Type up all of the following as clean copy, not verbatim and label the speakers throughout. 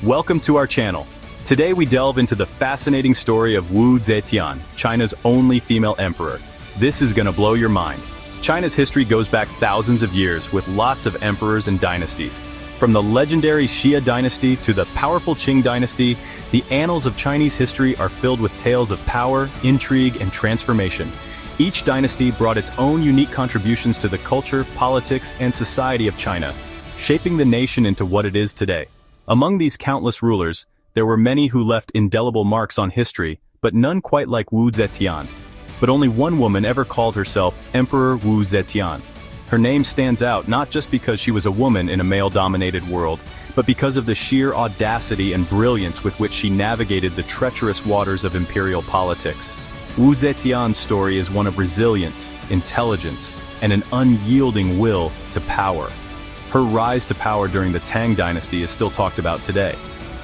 Speaker 1: Welcome to our channel. Today we delve into the fascinating story of Wu Zetian, China's only female emperor. This is gonna blow your mind. China's history goes back thousands of years with lots of emperors and dynasties. From the legendary Xia dynasty to the powerful Qing dynasty, the annals of Chinese history are filled with tales of power, intrigue, and transformation. Each dynasty brought its own unique contributions to the culture, politics, and society of China, shaping the nation into what it is today. Among these countless rulers, there were many who left indelible marks on history, but none quite like Wu Zetian. But only one woman ever called herself Emperor Wu Zetian. Her name stands out not just because she was a woman in a male-dominated world, but because of the sheer audacity and brilliance with which she navigated the treacherous waters of imperial politics. Wu Zetian's story is one of resilience, intelligence, and an unyielding will to power. Her rise to power during the Tang dynasty is still talked about today.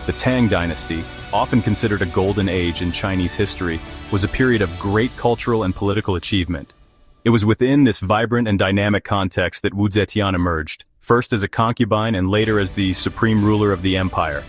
Speaker 1: The Tang dynasty, often considered a golden age in Chinese history, was a period of great cultural and political achievement. It was within this vibrant and dynamic context that Wu Zetian emerged, first as a concubine and later as the supreme ruler of the empire.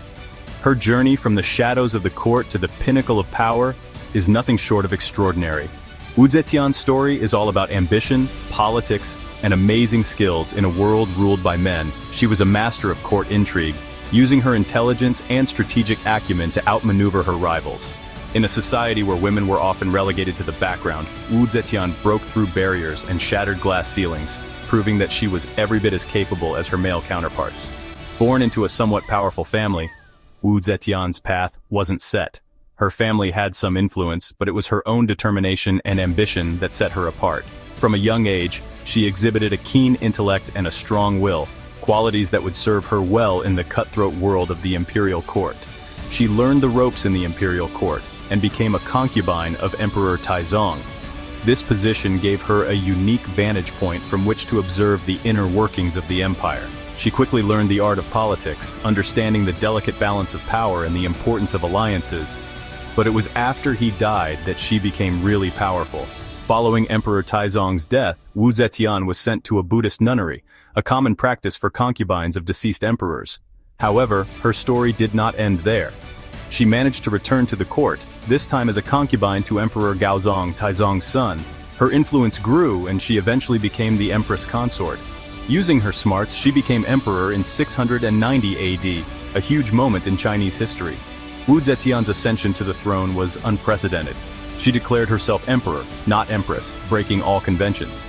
Speaker 1: Her journey from the shadows of the court to the pinnacle of power is nothing short of extraordinary. Wu Zetian's story is all about ambition, politics, and amazing skills in a world ruled by men. She was a master of court intrigue, using her intelligence and strategic acumen to outmaneuver her rivals. In a society where women were often relegated to the background, Wu Zetian broke through barriers and shattered glass ceilings, proving that she was every bit as capable as her male counterparts. Born into a somewhat powerful family, Wu Zetian's path wasn't set. Her family had some influence, but it was her own determination and ambition that set her apart. From a young age, she exhibited a keen intellect and a strong will, qualities that would serve her well in the cutthroat world of the imperial court. She learned the ropes in the imperial court and became a concubine of Emperor Taizong. This position gave her a unique vantage point from which to observe the inner workings of the empire. She quickly learned the art of politics, understanding the delicate balance of power and the importance of alliances. But it was after he died that she became really powerful. Following Emperor Taizong's death, Wu Zetian was sent to a Buddhist nunnery, a common practice for concubines of deceased emperors. However, her story did not end there. She managed to return to the court, this time as a concubine to Emperor Gaozong, Taizong's son. Her influence grew and she eventually became the empress consort. Using her smarts, she became emperor in 690 AD, a huge moment in Chinese history. Wu Zetian's ascension to the throne was unprecedented. She declared herself emperor, not empress, breaking all conventions.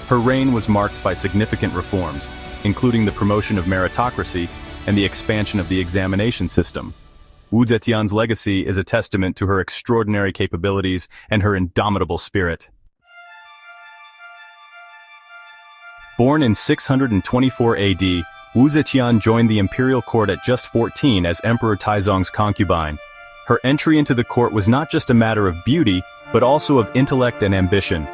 Speaker 1: Her reign was marked by significant reforms, including the promotion of meritocracy and the expansion of the examination system. Wu Zetian's legacy is a testament to her extraordinary capabilities and her indomitable spirit. Born in 624 AD, Wu Zetian joined the imperial court at just 14 as Emperor Taizong's concubine. Her entry into the court was not just a matter of beauty, but also of intellect and ambition.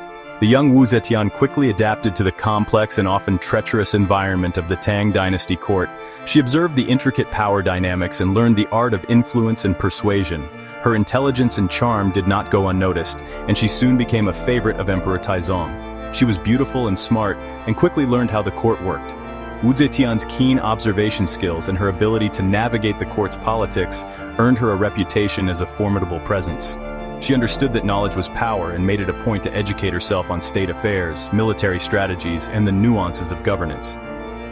Speaker 1: The young Wu Zetian quickly adapted to the complex and often treacherous environment of the Tang dynasty court. She observed the intricate power dynamics and learned the art of influence and persuasion. Her intelligence and charm did not go unnoticed, and she soon became a favorite of Emperor Taizong. She was beautiful and smart, and quickly learned how the court worked. Wu Zetian's keen observation skills and her ability to navigate the court's politics earned her a reputation as a formidable presence. She understood that knowledge was power and made it a point to educate herself on state affairs, military strategies, and the nuances of governance.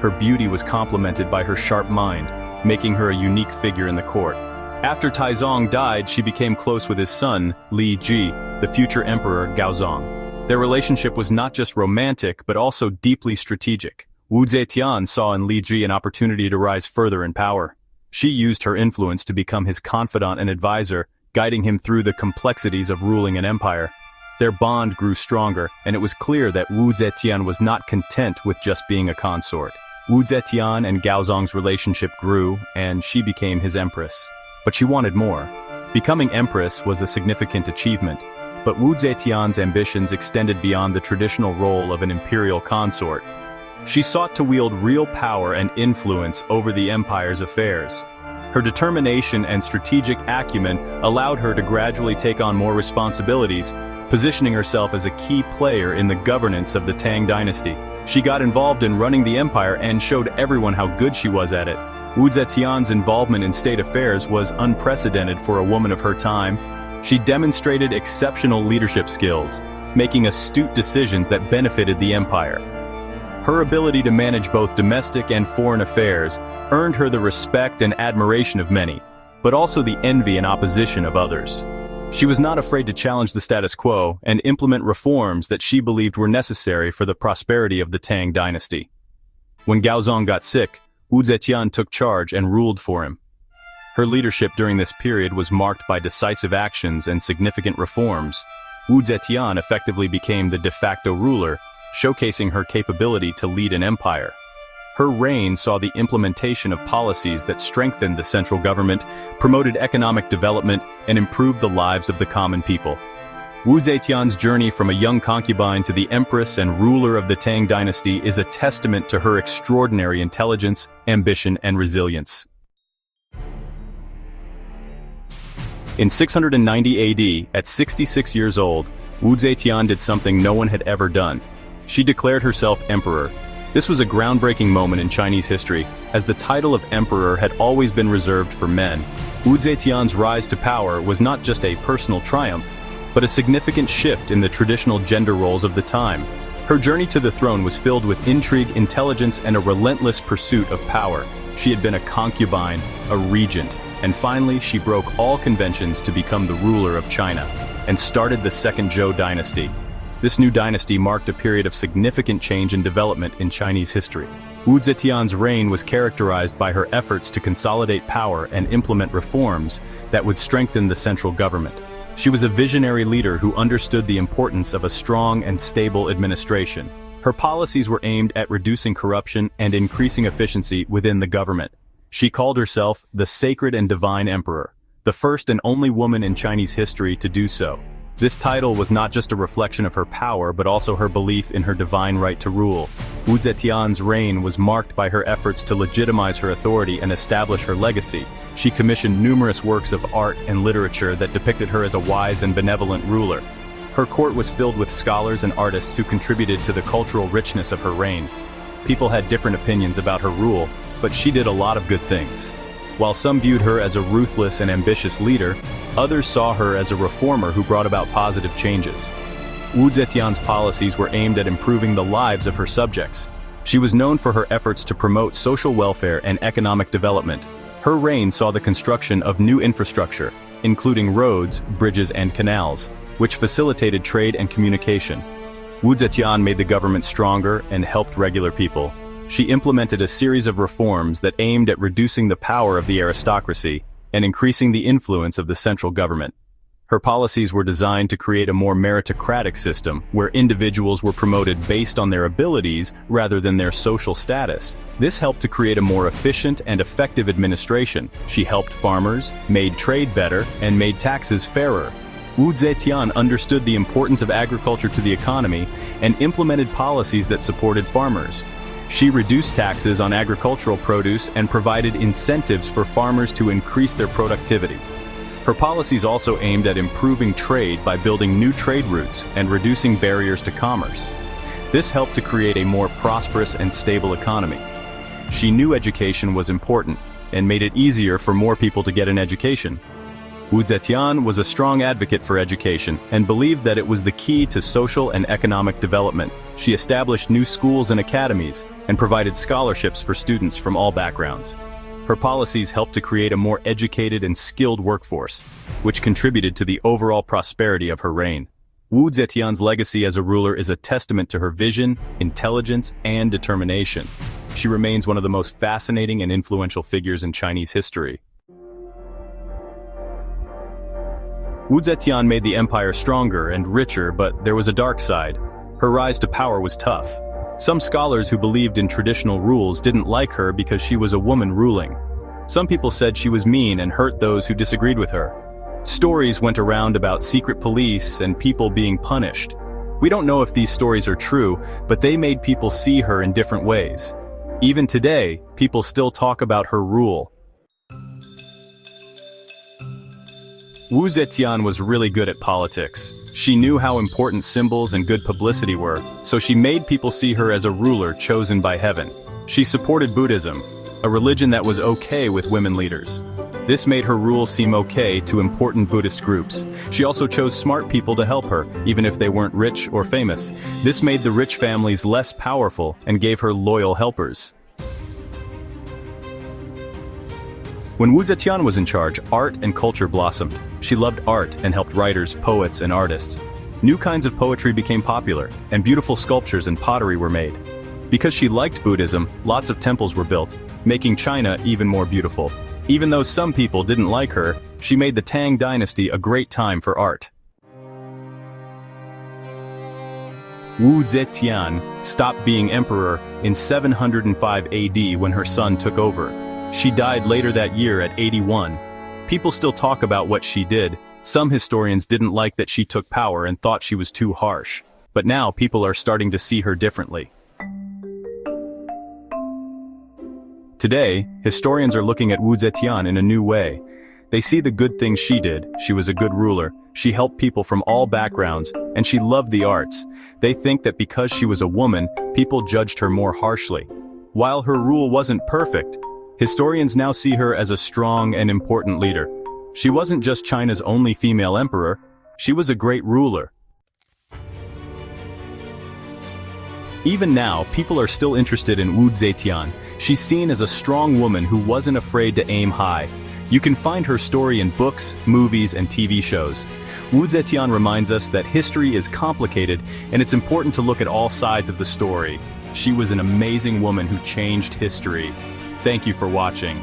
Speaker 1: Her beauty was complemented by her sharp mind, making her a unique figure in the court. After Taizong died, she became close with his son, Li Ji, the future emperor Gaozong. Their relationship was not just romantic, but also deeply strategic. Wu Zetian saw in Li Ji an opportunity to rise further in power. She used her influence to become his confidant and advisor, guiding him through the complexities of ruling an empire. Their bond grew stronger, and it was clear that Wu Zetian was not content with just being a consort. Wu Zetian and Gaozong's relationship grew, and she became his empress. But she wanted more. Becoming empress was a significant achievement, but Wu Zetian's ambitions extended beyond the traditional role of an imperial consort. She sought to wield real power and influence over the empire's affairs. Her determination and strategic acumen allowed her to gradually take on more responsibilities, positioning herself as a key player in the governance of the Tang dynasty. She got involved in running the empire and showed everyone how good she was at it. Wu Zetian's involvement in state affairs was unprecedented for a woman of her time. She demonstrated exceptional leadership skills, making astute decisions that benefited the empire. Her ability to manage both domestic and foreign affairs earned her the respect and admiration of many, but also the envy and opposition of others. She was not afraid to challenge the status quo and implement reforms that she believed were necessary for the prosperity of the Tang dynasty. When Gaozong got sick, Wu Zetian took charge and ruled for him. Her leadership during this period was marked by decisive actions and significant reforms. Wu Zetian effectively became the de facto ruler, showcasing her capability to lead an empire. Her reign saw the implementation of policies that strengthened the central government, promoted economic development, and improved the lives of the common people. Wu Zetian's journey from a young concubine to the empress and ruler of the Tang dynasty is a testament to her extraordinary intelligence, ambition, and resilience. In 690 AD, at 66 years old, Wu Zetian did something no one had ever done. She declared herself emperor. This was a groundbreaking moment in Chinese history, as the title of emperor had always been reserved for men. Wu Zetian's rise to power was not just a personal triumph, but a significant shift in the traditional gender roles of the time. Her journey to the throne was filled with intrigue, intelligence, and a relentless pursuit of power. She had been a concubine, a regent, and finally she broke all conventions to become the ruler of China, and started the Second Zhou dynasty. This new dynasty marked a period of significant change and development in Chinese history. Wu Zetian's reign was characterized by her efforts to consolidate power and implement reforms that would strengthen the central government. She was a visionary leader who understood the importance of a strong and stable administration. Her policies were aimed at reducing corruption and increasing efficiency within the government. She called herself the Sacred and Divine Emperor, the first and only woman in Chinese history to do so. This title was not just a reflection of her power, but also her belief in her divine right to rule. Wu Zetian's reign was marked by her efforts to legitimize her authority and establish her legacy. She commissioned numerous works of art and literature that depicted her as a wise and benevolent ruler. Her court was filled with scholars and artists who contributed to the cultural richness of her reign. People had different opinions about her rule, but she did a lot of good things. While some viewed her as a ruthless and ambitious leader, others saw her as a reformer who brought about positive changes. Wu Zetian's policies were aimed at improving the lives of her subjects. She was known for her efforts to promote social welfare and economic development. Her reign saw the construction of new infrastructure, including roads, bridges, and canals, which facilitated trade and communication. Wu Zetian made the government stronger and helped regular people. She implemented a series of reforms that aimed at reducing the power of the aristocracy and increasing the influence of the central government. Her policies were designed to create a more meritocratic system where individuals were promoted based on their abilities rather than their social status. This helped to create a more efficient and effective administration. She helped farmers, made trade better, and made taxes fairer. Wu Zetian understood the importance of agriculture to the economy and implemented policies that supported farmers. She reduced taxes on agricultural produce and provided incentives for farmers to increase their productivity. Her policies also aimed at improving trade by building new trade routes and reducing barriers to commerce. This helped to create a more prosperous and stable economy. She knew education was important and made it easier for more people to get an education. Wu Zetian was a strong advocate for education and believed that it was the key to social and economic development. She established new schools and academies and provided scholarships for students from all backgrounds. Her policies helped to create a more educated and skilled workforce, which contributed to the overall prosperity of her reign. Wu Zetian's legacy as a ruler is a testament to her vision, intelligence, and determination. She remains one of the most fascinating and influential figures in Chinese history. Wu Zetian made the empire stronger and richer, but there was a dark side. Her rise to power was tough. Some scholars who believed in traditional rules didn't like her because she was a woman ruling. Some people said she was mean and hurt those who disagreed with her. Stories went around about secret police and people being punished. We don't know if these stories are true, but they made people see her in different ways. Even today, people still talk about her rule. Wu Zetian was really good at politics. She knew how important symbols and good publicity were, so she made people see her as a ruler chosen by heaven. She supported Buddhism, a religion that was okay with women leaders. This made her rule seem okay to important Buddhist groups. She also chose smart people to help her, even if they weren't rich or famous. This made the rich families less powerful and gave her loyal helpers. When Wu Zetian was in charge, art and culture blossomed. She loved art and helped writers, poets, and artists. New kinds of poetry became popular, and beautiful sculptures and pottery were made. Because she liked Buddhism, lots of temples were built, making China even more beautiful. Even though some people didn't like her, she made the Tang dynasty a great time for art. Wu Zetian stopped being emperor in 705 AD when her son took over. She died later that year at 81. People still talk about what she did. Some historians didn't like that she took power and thought she was too harsh. But now people are starting to see her differently. Today, historians are looking at Wu Zetian in a new way. They see the good things she did. She was a good ruler. She helped people from all backgrounds, and she loved the arts. They think that because she was a woman, people judged her more harshly. While her rule wasn't perfect, historians now see her as a strong and important leader. She wasn't just China's only female emperor, she was a great ruler. Even now, people are still interested in Wu Zetian. She's seen as a strong woman who wasn't afraid to aim high. You can find her story in books, movies, and TV shows. Wu Zetian reminds us that history is complicated, and it's important to look at all sides of the story. She was an amazing woman who changed history. Thank you for watching.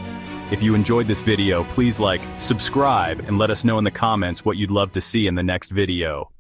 Speaker 1: If you enjoyed this video, please like, subscribe, and let us know in the comments what you'd love to see in the next video.